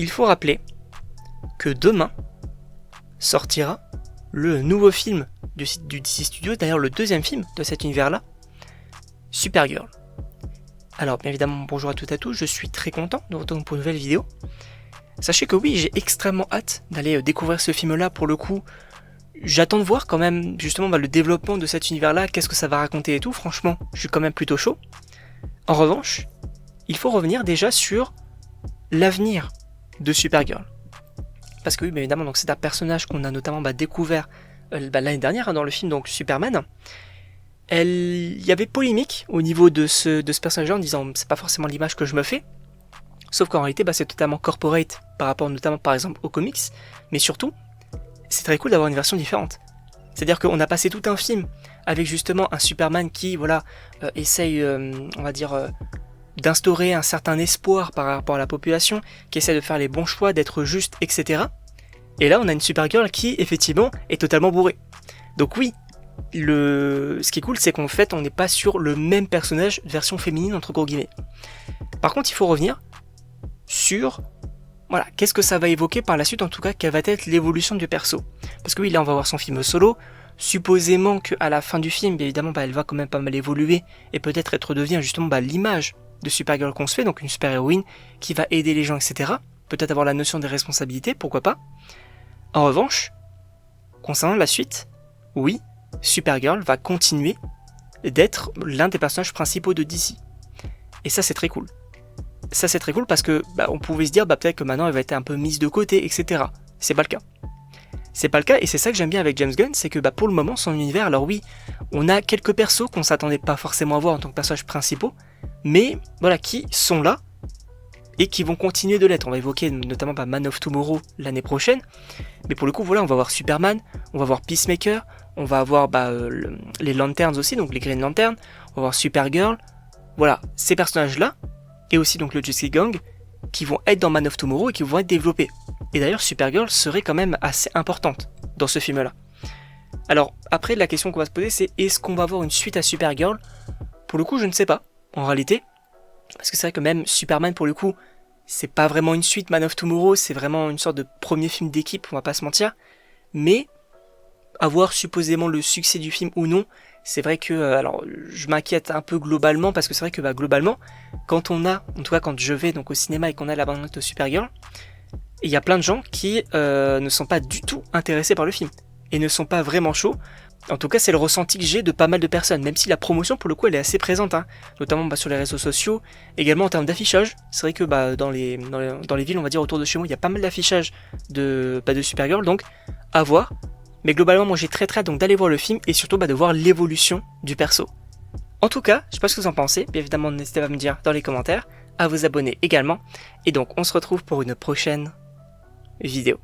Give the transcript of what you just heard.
il faut rappeler que demain sortira le nouveau film du DC Studios, d'ailleurs le deuxième film de cet univers-là, Supergirl. Alors bien évidemment, bonjour à toutes et à tous, je suis très content de vous retrouver pour une nouvelle vidéo. Sachez que oui, j'ai extrêmement hâte d'aller découvrir ce film-là. Pour le coup, j'attends de voir quand même justement le développement de cet univers-là, qu'est-ce que ça va raconter et tout. Franchement, je suis quand même plutôt chaud. En revanche, il faut revenir déjà sur l'avenir de Supergirl. Parce que oui, bien évidemment, donc c'est un personnage qu'on a notamment découvert l'année dernière dans le film donc Superman. Il y avait polémique au niveau de ce personnage-là en disant c'est pas forcément l'image que je me fais. Sauf qu'en réalité, c'est totalement corporate par rapport notamment par exemple aux comics. Mais surtout, c'est très cool d'avoir une version différente. C'est-à-dire qu'on a passé tout un film avec justement un Superman qui essaye, on va dire, d'instaurer un certain espoir par rapport à la population, qui essaie de faire les bons choix, d'être juste, etc. Et là, on a une Supergirl qui, effectivement, est totalement bourrée. Donc oui, ce qui est cool, c'est qu'en fait, on n'est pas sur le même personnage, version féminine, entre gros guillemets. Par contre, il faut revenir sur, voilà, qu'est-ce que ça va évoquer par la suite, en tout cas, quelle va être l'évolution du perso. Parce que oui, là, on va voir son film solo, supposément qu'à la fin du film, bien évidemment, elle va quand même pas mal évoluer, et peut-être être devenir justement l'image de Supergirl qu'on se fait, donc une super-héroïne qui va aider les gens, etc. Peut-être avoir la notion des responsabilités, pourquoi pas. En revanche, concernant la suite, oui, Supergirl va continuer d'être l'un des personnages principaux de DC. Et ça, c'est très cool. Ça, c'est très cool parce que on pouvait se dire peut-être que maintenant elle va être un peu mise de côté, etc. C'est pas le cas. C'est pas le cas, et c'est ça que j'aime bien avec James Gunn, c'est que pour le moment, son univers, alors oui, on a quelques persos qu'on s'attendait pas forcément à voir en tant que personnages principaux, mais voilà, qui sont là et qui vont continuer de l'être. On va évoquer notamment Man of Tomorrow l'année prochaine, mais pour le coup, voilà, on va voir Superman, on va voir Peacemaker, on va avoir les Lanterns aussi, donc les Green Lanterns, on va voir Supergirl, voilà, ces personnages-là, et aussi donc le Justice Gang, qui vont être dans Man of Tomorrow et qui vont être développés. Et d'ailleurs, Supergirl serait quand même assez importante dans ce film-là. Alors, après, la question qu'on va se poser, c'est est-ce qu'on va avoir une suite à Supergirl ? Pour le coup, je ne sais pas, en réalité. Parce que c'est vrai que même Superman, pour le coup, c'est pas vraiment une suite Man of Tomorrow, c'est vraiment une sorte de premier film d'équipe, on va pas se mentir. Mais, avoir supposément le succès du film ou non, c'est vrai que, alors, je m'inquiète un peu globalement, parce que c'est vrai que globalement, quand on a, en tout cas quand je vais donc au cinéma et qu'on a la bande-annonce de Supergirl, il y a plein de gens qui ne sont pas du tout intéressés par le film, et ne sont pas vraiment chauds. En tout cas, c'est le ressenti que j'ai de pas mal de personnes, même si la promotion, pour le coup, elle est assez présente, notamment sur les réseaux sociaux, également en termes d'affichage. C'est vrai que dans les villes, on va dire autour de chez moi, il y a pas mal d'affichage de Supergirl, donc à voir. Mais globalement, moi j'ai très hâte donc d'aller voir le film, et surtout de voir l'évolution du perso. En tout cas, je sais pas ce que vous en pensez, bien évidemment n'hésitez pas à me dire dans les commentaires, à vous abonner également, et donc on se retrouve pour une prochaine vidéo.